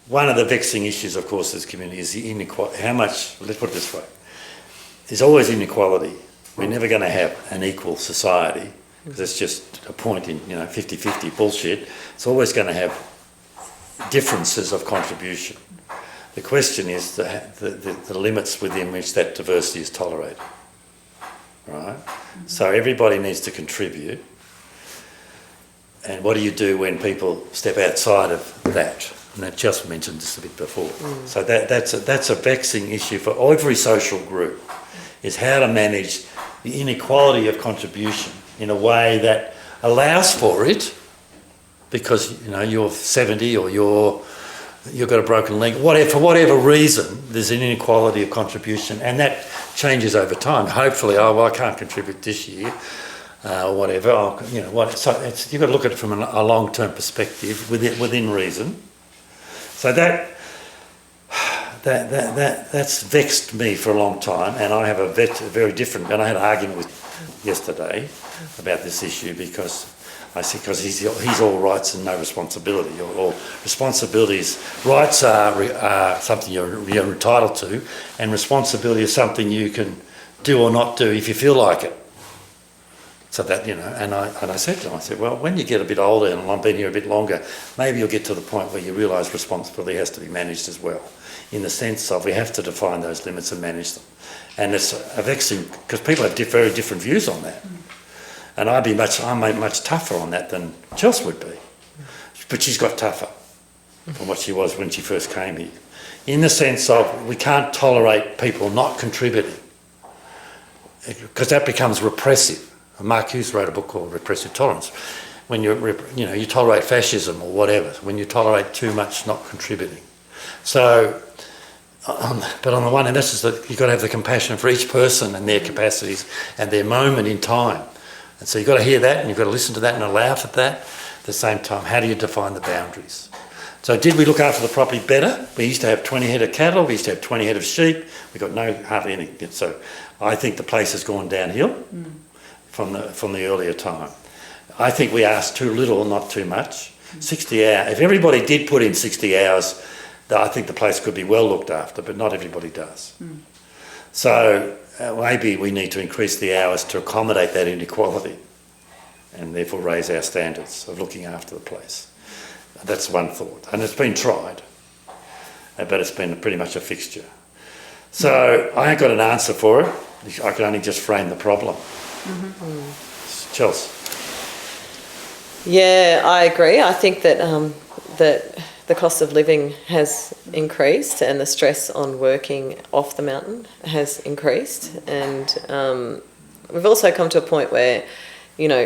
one of the vexing issues, of course, as community is the inequality. How much, let's put it this way, there's always inequality. We're never going to have an equal society because it's just a point in, 50-50 bullshit. It's always going to have differences of contribution. The question is the limits within which that diversity is tolerated, right? So everybody needs to contribute. And what do you do when people step outside of that? And I just mentioned this a bit before. So that's a vexing issue for every social group, is how to manage the inequality of contribution in a way that allows for it, because you're 70 or you've got a broken leg, for whatever reason, there's an inequality of contribution, and that changes over time. Hopefully, I can't contribute this year. Or whatever, So you've got to look at it from a long-term perspective within reason. So that's vexed me for a long time, and I have a very different. And I had an argument with yesterday about this issue because he's all rights and no responsibility, or responsibilities. Rights are something you're entitled to, and responsibility is something you can do or not do if you feel like it. So that, and I said to him, well, when you get a bit older, and I've been here a bit longer, maybe you'll get to the point where you realise responsibility has to be managed as well, in the sense of we have to define those limits and manage them. And it's a vexing, because people have very different views on that. And I'm much tougher on that than Chelsea would be. But she's got tougher from what she was when she first came here. In the sense of we can't tolerate people not contributing, because that becomes repressive. Mark Hughes wrote a book called Repressive Tolerance. When you tolerate fascism or whatever, when you tolerate too much not contributing. So, but on the one hand, that's just that you've got to have the compassion for each person and their capacities and their moment in time. And so you've got to hear that, and you've got to listen to that and laugh at that. At the same time, how do you define the boundaries? So did we look after the property better? We used to have 20 head of cattle, we used to have 20 head of sheep, we got hardly anything. So I think the place has gone downhill. From the earlier time. I think we asked too little, not too much. 60 hours. If everybody did put in 60 hours, I think the place could be well looked after, but not everybody does. So maybe we need to increase the hours to accommodate that inequality, and therefore raise our standards of looking after the place. That's one thought. And it's been tried, but it's been pretty much a fixture. So I ain't got an answer for it. I can only just frame the problem. Chelsea. Yeah, I agree. I think that that the cost of living has increased, and the stress on working off the mountain has increased, and we've also come to a point where, 10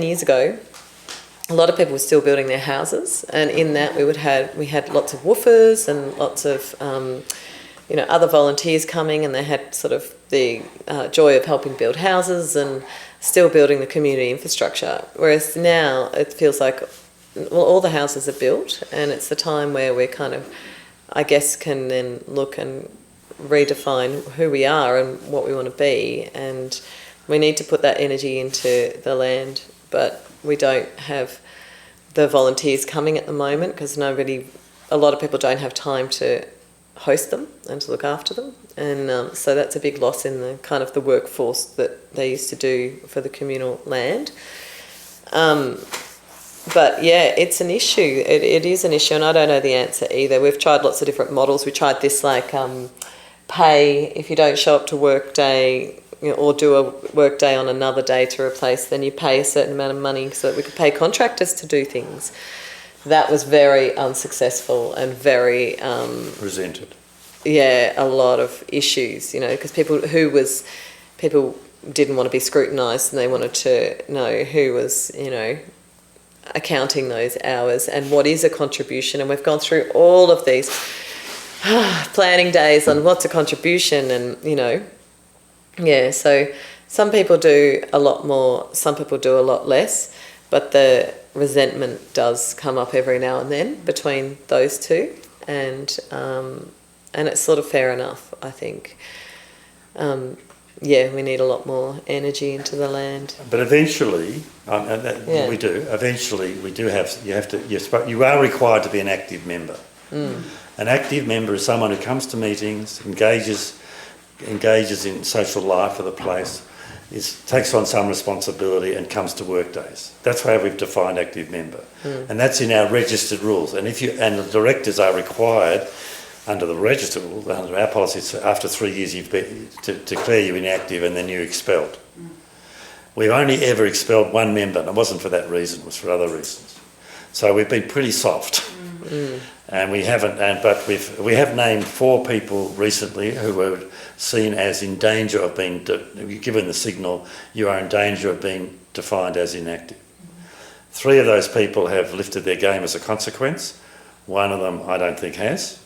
years ago, a lot of people were still building their houses, and in that we had lots of woofers and lots of other volunteers coming, and they had sort of the joy of helping build houses and still building the community infrastructure. Whereas now it feels like, all the houses are built, and it's the time where we kind of, I guess, can then look and redefine who we are and what we want to be, and we need to put that energy into the land, but we don't have the volunteers coming at the moment because a lot of people don't have time to host them and to look after them, and so that's a big loss in the kind of the workforce that they used to do for the communal land. But yeah, it's an issue. It is an issue, and I don't know the answer either. We've tried lots of different models. We tried this pay if you don't show up to work day, or do a work day on another day to replace, then you pay a certain amount of money so that we could pay contractors to do things. That was very unsuccessful and very resented. Yeah, a lot of issues, because people didn't want to be scrutinised, and they wanted to know who was, accounting those hours and what is a contribution. And we've gone through all of these planning days on what's a contribution, and so some people do a lot more, some people do a lot less, but the resentment does come up every now and then between those two, and it's sort of fair enough, I think. we need a lot more energy into the land. But eventually, Yeah. we do. Eventually, we do have. You are required to be an active member. An active member is someone who comes to meetings, engages in social life of the place, takes on some responsibility, and comes to work days. That's how we've defined active member, and that's in our registered rules. And the directors are required, under the registered rules, under our policies, after 3 years to declare you inactive, and then you're expelled. We've only ever expelled one member, and it wasn't for that reason; it was for other reasons. So we've been pretty soft. And we haven't, but we have named 4 people recently who were seen as in danger of being, given the signal, you are in danger of being defined as inactive. 3 of those people have lifted their game as a consequence. One of them I don't think has.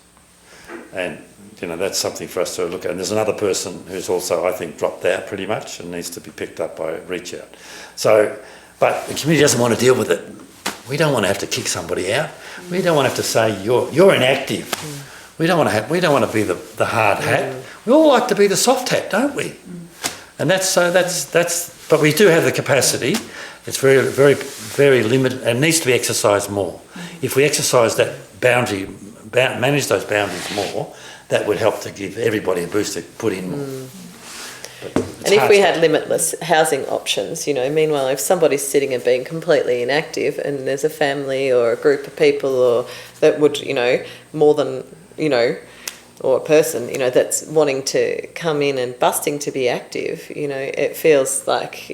And, that's something for us to look at. And there's another person who's also, I think, dropped out pretty much and needs to be picked up by reach out. So, but the community doesn't want to deal with it. We don't want to have to kick somebody out. We don't want to have to say you're inactive. We don't want to be the hard hat. We all like to be the soft hat, don't we? And that's but we do have the capacity. It's very, very, very limited and needs to be exercised more. If we exercise that boundary, manage those boundaries more, that would help to give everybody a boost to put in more. And if we had limitless housing options, meanwhile, if somebody's sitting and being completely inactive and there's a family or a group of people or that would, more than, or a person, that's wanting to come in and busting to be active, it feels like,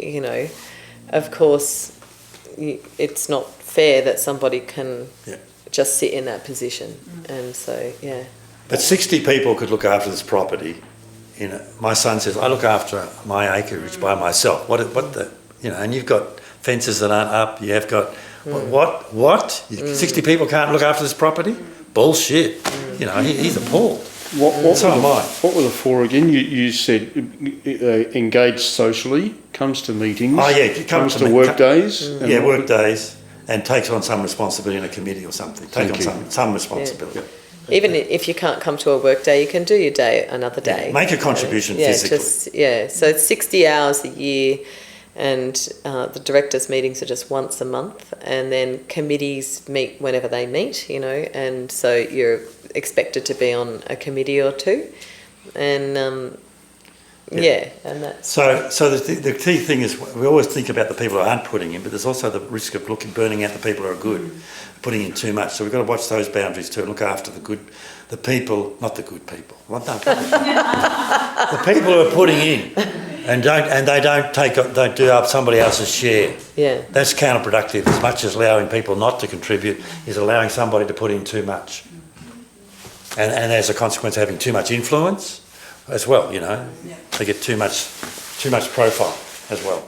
of course, it's not fair that somebody can just sit in that position. And so, yeah. But 60 people could look after this property. My son says, I look after my acreage by myself. And you've got fences that aren't up. You have got, what? 60 people can't look after this property? Bullshit. He's appalled. So am I. What were the 4 again? You said engage socially, comes to meetings. Oh, yeah. Comes to work days. Work days, and takes on some responsibility in a committee or something. Take on some responsibility. Yeah. Even if you can't come to a work day, you can do your day another day. Make a contribution physically. So it's 60 hours a year, and the directors' meetings are just once a month, and then committees meet whenever they meet, and so you're expected to be on a committee or 2, and and that's... So the key thing is we always think about the people who aren't putting in, but there's also the risk of burning out the people who are good, putting in too much. So we've got to watch those boundaries too and look after the people, not the good people. The people who are putting in and they don't do up somebody else's share. Yeah. That's counterproductive. As much as allowing people not to contribute is allowing somebody to put in too much. And as a consequence having too much influence as well, They get too much profile as well.